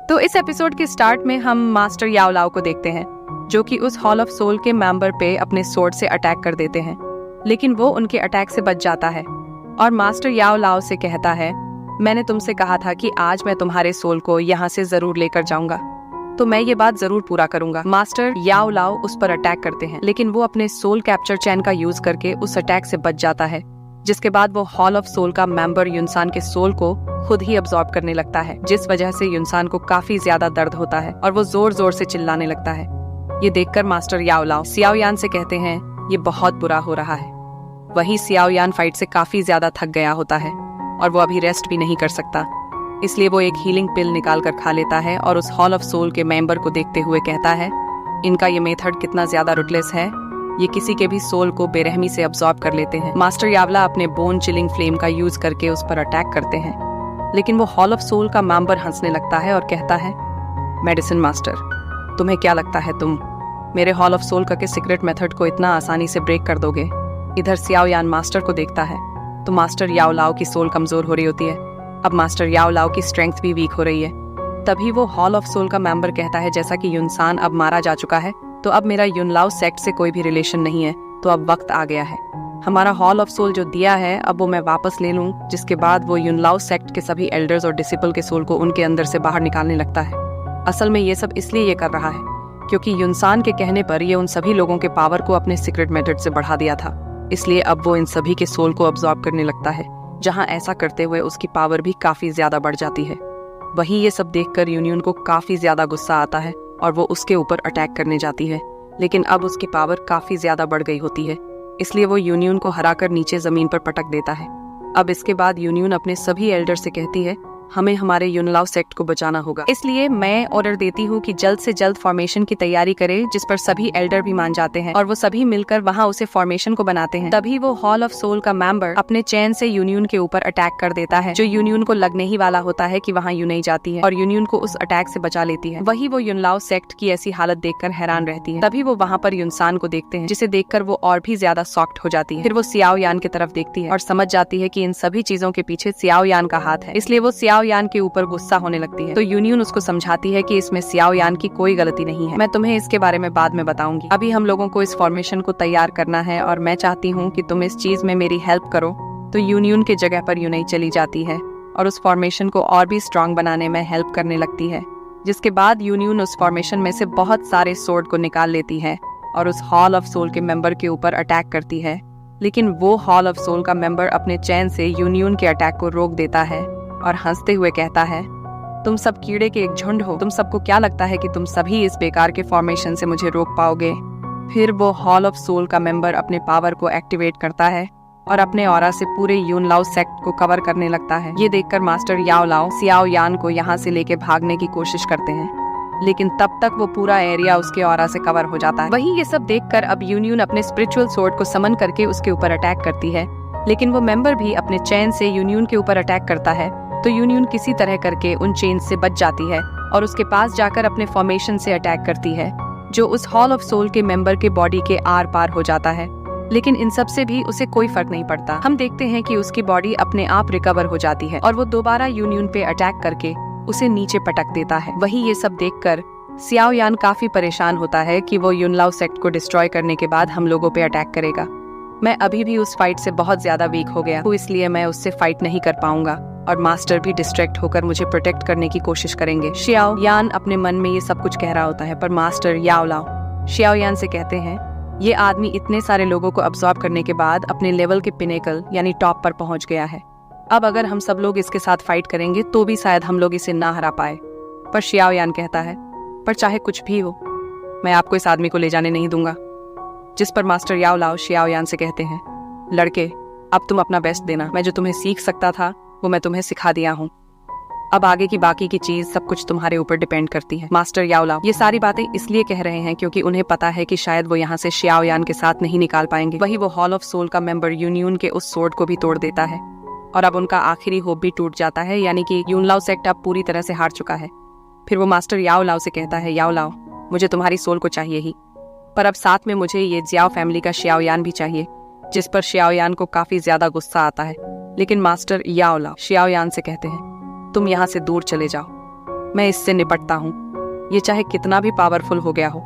तो इस एपिसोड के स्टार्ट में हम मास्टर याओ लाओ को देखते हैं, जो कि उस हॉल ऑफ सोल के मेंबर पे अपने स्वॉर्ड से अटैक कर देते हैं, लेकिन वो उनके अटैक से बच जाता है और मास्टर याओ लाओ से कहता है, मैंने तुमसे कहा था कि आज मैं तुम्हारे सोल को यहाँ से जरूर लेकर जाऊंगा, तो मैं ये बात जरूर पूरा करूंगा। मास्टर याओ लाओ उस पर अटैक करते हैं, लेकिन वो अपने सोल कैप्चर चैन का यूज करके उस अटैक से बच जाता है, जिसके बाद वो हॉल ऑफ सोल का मेंबर युनसान के सोल को खुद ही अब्सॉर्ब करने लगता है, जिस वजह से युनसान को काफी ज्यादा दर्द होता है और वो जोर जोर से चिल्लाने लगता है। ये देखकर मास्टर याओ लाओ सियाओ यान से कहते हैं, ये बहुत बुरा हो रहा है। वहीं सियाओ यान फाइट से काफी ज्यादा थक गया होता है और वो अभी रेस्ट भी नहीं कर सकता, इसलिए वो एक हीलिंग पिल निकाल कर खा लेता है और उस हॉल ऑफ सोल के मेंबर को देखते हुए कहता है, इनका ये मेथड कितना ज्यादा रुटलेस है, ये किसी के भी सोल को बेरहमी से अब्सॉर्ब कर लेते हैं। मास्टर यावला अपने बोन चिलिंग फ्लेम का यूज करके उस पर अटैक करते हैं, लेकिन वो हॉल ऑफ सोल का मेंबर हंसने लगता है और कहता है, मेडिसिन मास्टर, तुम्हें क्या लगता है तुम मेरे हॉल ऑफ सोल के सीक्रेट मेथड को इतना आसानी से ब्रेक कर दोगे? इधर सियाओ यान मास्टर को देखता है तो मास्टर याओ लाओ की सोल कमजोर हो रही होती है। अब मास्टर याओ लाओ की स्ट्रेंथ भी वीक हो रही है। तभी वो हॉल ऑफ सोल का मेंबर कहता है, जैसा कि युनसान अब मारा जा चुका है, तो अब मेरा युनलाओ सेक्ट से कोई भी रिलेशन नहीं है, तो अब वक्त आ गया है। हमारा हॉल ऑफ सोल जो दिया है अब वो मैं वापस ले लूं, जिसके बाद वो युनलाओ सेक्ट के सभी एल्डर्स और डिसिपल के सोल को उनके अंदर से बाहर निकालने लगता है। असल में ये सब इसलिए ये कर रहा है क्योंकि युनसान के कहने पर ये उन सभी लोगों के पावर को अपने सीक्रेट मेथड से बढ़ा दिया था, इसलिए अब वो इन सभी के सोल को अब्सॉर्ब करने लगता है, जहां ऐसा करते हुए उसकी पावर भी काफी ज्यादा बढ़ जाती है। वहीं ये सब देखकर यूनियन को काफी ज्यादा गुस्सा आता है और वो उसके ऊपर अटैक करने जाती है, लेकिन अब उसकी पावर काफी ज्यादा बढ़ गई होती है, इसलिए वो यूनियन को हराकर नीचे जमीन पर पटक देता है। अब इसके बाद यूनियन अपने सभी एल्डर से कहती है, हमें हमारे युनलाओ सेक्ट को बचाना होगा, इसलिए मैं ऑर्डर देती हूँ कि जल्द से जल्द फॉर्मेशन की तैयारी करे, जिस पर सभी एल्डर भी मान जाते हैं और वो सभी मिलकर वहाँ उसे फॉर्मेशन को बनाते हैं। तभी वो हॉल ऑफ सोल का मेंबर अपने चैन से यूनियन के ऊपर अटैक कर देता है, जो यूनियन को लगने ही वाला होता है कि वहाँ यूनाई जाती है और यूनियन को उस अटैक से बचा लेती है। वही वो युनलाओ सेक्ट की ऐसी हालत देखकर हैरान रहती है। तभी वो वहाँ पर युनसान को देखते हैं, जिसे देखकर वो और भी ज्यादा शॉक्ड हो जाती है। फिर वो सियाओ यान की तरफ देखती है और समझ जाती है कि इन सभी चीजों के पीछे सियाओ यान का हाथ है, इसलिए वो सियाओ यान के ऊपर गुस्सा होने लगती है। तो यूनियन उसको समझाती है कि इसमें सियाओ यान की कोई गलती नहीं है, मैं तुम्हें इसके बारे में बाद में बताऊंगी, अभी हम लोगों को इस फॉर्मेशन को तैयार करना है और मैं चाहती हूँ कि तुम इस चीज में मेरी हेल्प करो। तो यूनियन के जगह पर यूनाई चली जाती है और उस फॉर्मेशन को और भी स्ट्रॉन्ग बनाने में हेल्प करने लगती है, जिसके बाद यूनियन उस फॉर्मेशन में से बहुत सारे सोर्ड को निकाल लेती है और उस हॉल ऑफ सोल के मेंबर के ऊपर अटैक करती है, लेकिन वो हॉल ऑफ सोल का मेंबर अपने चैन से यूनियन के अटैक को रोक देता है और हंसते हुए कहता है, तुम सब कीड़े के एक झुंड हो, तुम सबको क्या लगता है कि तुम सभी इस बेकार के फॉर्मेशन से मुझे रोक पाओगे? फिर वो हॉल ऑफ सोल का मेंबर अपने पावर को एक्टिवेट करता है और अपने ऑरा से पूरे युनलाओ सेक्ट को कवर करने लगता है। ये देखकर मास्टर याओ लाओ सियाओ यान को यहाँ से लेके भागने की कोशिश करते हैं, लेकिन तब तक वो पूरा एरिया उसके ऑरा से कवर हो जाता है। वहीं ये सब देखकर अब यूनियन अपने स्पिरिचुअल सोर्ड को समन करके उसके ऊपर अटैक करती है, लेकिन वो मेंबर भी अपने चैन से यूनियन के ऊपर अटैक करता है, तो यूनियन किसी तरह करके उन चेन से बच जाती है और उसके पास जाकर अपने फॉर्मेशन से अटैक करती है, जो उस हॉल ऑफ सोल के मेंबर के बॉडी के आर पार हो जाता है, लेकिन इन सब से भी उसे कोई फर्क नहीं पड़ता। हम देखते हैं कि उसकी बॉडी अपने आप रिकवर हो जाती है और वो दोबारा यूनियन पे अटैक करके उसे नीचे पटक देता है। वहीं ये सब देखकर सियाओ यान काफी परेशान होता है कि वो युनलाओ सेक्ट को डिस्ट्रॉय करने के बाद हम लोगों पे अटैक करेगा। मैं अभी भी उस फाइट से बहुत ज्यादा वीक हो गया हूँ, इसलिए मैं उससे फाइट नहीं कर पाऊंगा और मास्टर भी डिस्ट्रैक्ट होकर मुझे प्रोटेक्ट करने की कोशिश करेंगे। शियाओ यान अपने मन में ये सब कुछ कह रहा होता है, पर मास्टर याओ लाओ शियाओ यान से कहते हैं, ये आदमी इतने सारे लोगों को अब्सॉर्ब करने के बाद अपने लेवल के पिनेकल यानी टॉप पर पहुंच गया है। अब अगर हम सब लोग इसके साथ फाइट करेंगे तो भी शायद हम लोग इसे ना हरा पाए। पर शियाओ यान कहता है, पर चाहे कुछ भी हो, मैं आपको इस आदमी को ले जाने नहीं दूंगा। जिस पर मास्टर याओ लाओ शियाओ यान से कहते हैं, लड़के, अब तुम अपना बेस्ट देना, मैं जो तुम्हें सीख सकता था वो मैं तुम्हें सिखा दिया हूँ, अब आगे की बाकी की चीज सब कुछ तुम्हारे ऊपर डिपेंड करती है। मास्टर याओ लाओ ये सारी बातें इसलिए कह रहे हैं क्योंकि उन्हें पता है कि शायद वो यहाँ से शियाओ यान के साथ नहीं निकाल पाएंगे। वही वो हॉल ऑफ सोल का मेंबर यूनियन के उस सोर्ड को भी तोड़ देता है और अब उनका आखिरी होप भी टूट जाता है, यानी कि युनलाओ सेक्ट अब पूरी तरह से हार चुका है। फिर वो मास्टर याओ लाओ से कहता है, याओ लाओ, मुझे तुम्हारी सोल को चाहिए ही, पर अब साथ में मुझे ये जियाओ फैमिली का शियाओ यान भी चाहिए, जिस पर शियाओ यान को काफी ज्यादा गुस्सा आता है। लेकिन मास्टर याओ लाओ शियाओ यान से कहते हैं, तुम यहाँ से दूर चले जाओ, मैं इससे निपटता हूँ। ये चाहे कितना भी पावरफुल हो गया हो,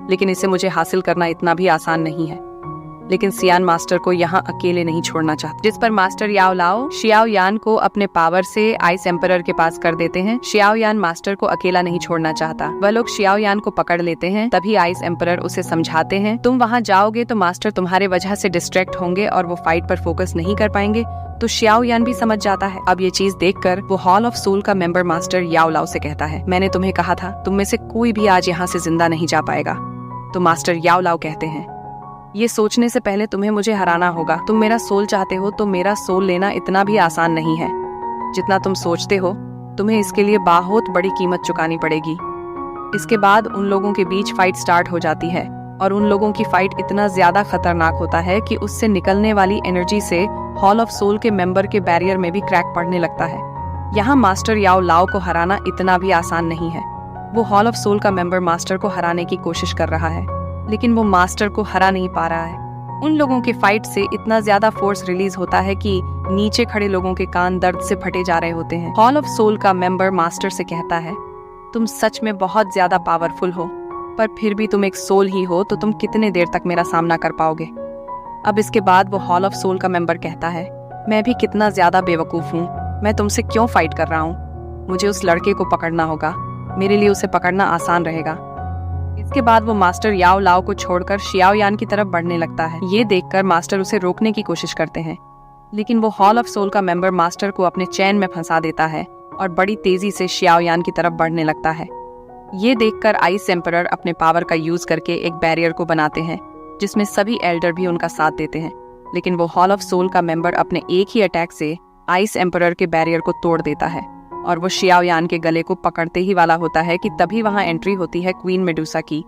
लेकिन इसे मुझे हासिल करना इतना भी आसान नहीं है। लेकिन सियान मास्टर को यहाँ अकेले नहीं छोड़ना चाहता, जिस पर मास्टर याओ लाओ शियाओ यान को अपने पावर से आइस एम्परर के पास कर देते हैं। शियाओ यान मास्टर को अकेला नहीं छोड़ना चाहता। वह लोग शियाओ यान को पकड़ लेते हैं। तभी आइस एम्परर उसे समझाते हैं, तुम वहाँ जाओगे तो मास्टर तुम्हारे वजह से डिस्ट्रैक्ट होंगे और वो फाइट पर फोकस नहीं कर पाएंगे। तो शियाओ यान भी समझ जाता है। अब ये चीज देखकर वो हॉल ऑफ सोल का मेंबर मास्टर याओ लाओ से कहता है, मैंने तुम्हें कहा था तुम में से कोई भी आज यहाँ से जिंदा नहीं जा पाएगा। तो मास्टर याओ लाओ कहते हैं, ये सोचने से पहले तुम्हें मुझे हराना होगा। तुम मेरा सोल चाहते हो तो मेरा सोल लेना इतना भी आसान नहीं है जितना तुम सोचते हो। तुम्हें इसके लिए बहुत बड़ी कीमत चुकानी पड़ेगी। इसके बाद उन लोगों के बीच फाइट स्टार्ट हो जाती है और उन लोगों की फाइट इतना ज्यादा खतरनाक होता है कि उससे निकलने वाली एनर्जी से हॉल ऑफ सोल के मेंबर के बैरियर में भी क्रैक पड़ने लगता है। यहाँ मास्टर याओ लाओ को हराना इतना भी आसान नहीं है। वो हॉल ऑफ सोल का मेंबर मास्टर को हराने की कोशिश कर रहा है, लेकिन वो मास्टर को हरा नहीं पा रहा है। उन लोगों के फाइट से इतना ज्यादा फोर्स रिलीज होता है कि नीचे खड़े लोगों के कान दर्द से फटे जा रहे होते हैं। हॉल ऑफ सोल का मेंबर मास्टर से कहता है, तुम सच में बहुत ज्यादा पावरफुल हो, पर फिर भी तुम एक सोल ही हो, तो तुम कितने देर तक मेरा सामना कर पाओगे। अब इसके बाद वो हॉल ऑफ सोल का मेंबर कहता है, मैं भी कितना ज्यादा बेवकूफ हूँ, मैं तुमसे क्यों फाइट कर रहा हूँ। मुझे उस लड़के को पकड़ना होगा, मेरे लिए उसे पकड़ना आसान रहेगा। इसके बाद वो मास्टर याओ लाओ को छोड़कर शियाओ यान की तरफ बढ़ने लगता है। ये देखकर मास्टर उसे रोकने की कोशिश करते हैं, लेकिन वो हॉल ऑफ सोल का मेंबर मास्टर को अपने चैन में फंसा देता है और बड़ी तेजी से शियाओ यान की तरफ बढ़ने लगता है। ये देखकर आइस एम्परर अपने पावर का यूज करके एक बैरियर को बनाते हैं, जिसमें सभी एल्डर भी उनका साथ देते हैं। लेकिन वो हॉल ऑफ सोल का मेंबर अपने एक ही अटैक से आइस एम्परर के बैरियर को तोड़ देता है और वो शियाओ यान के गले को पकड़ते ही वाला होता है कि तभी वहां एंट्री होती है क्वीन मेडुसा की,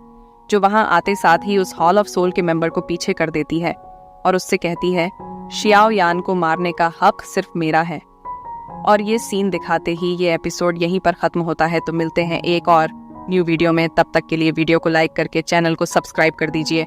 जो वहां आते साथ ही उस हॉल ऑफ सोल के मेंबर को पीछे कर देती है और उससे कहती है, शियाओ यान को मारने का हक सिर्फ मेरा है। और ये सीन दिखाते ही ये एपिसोड यहीं पर खत्म होता है। तो मिलते हैं एक और न्यू वीडियो में, तब तक के लिए वीडियो को लाइक करके चैनल को सब्सक्राइब कर दीजिए।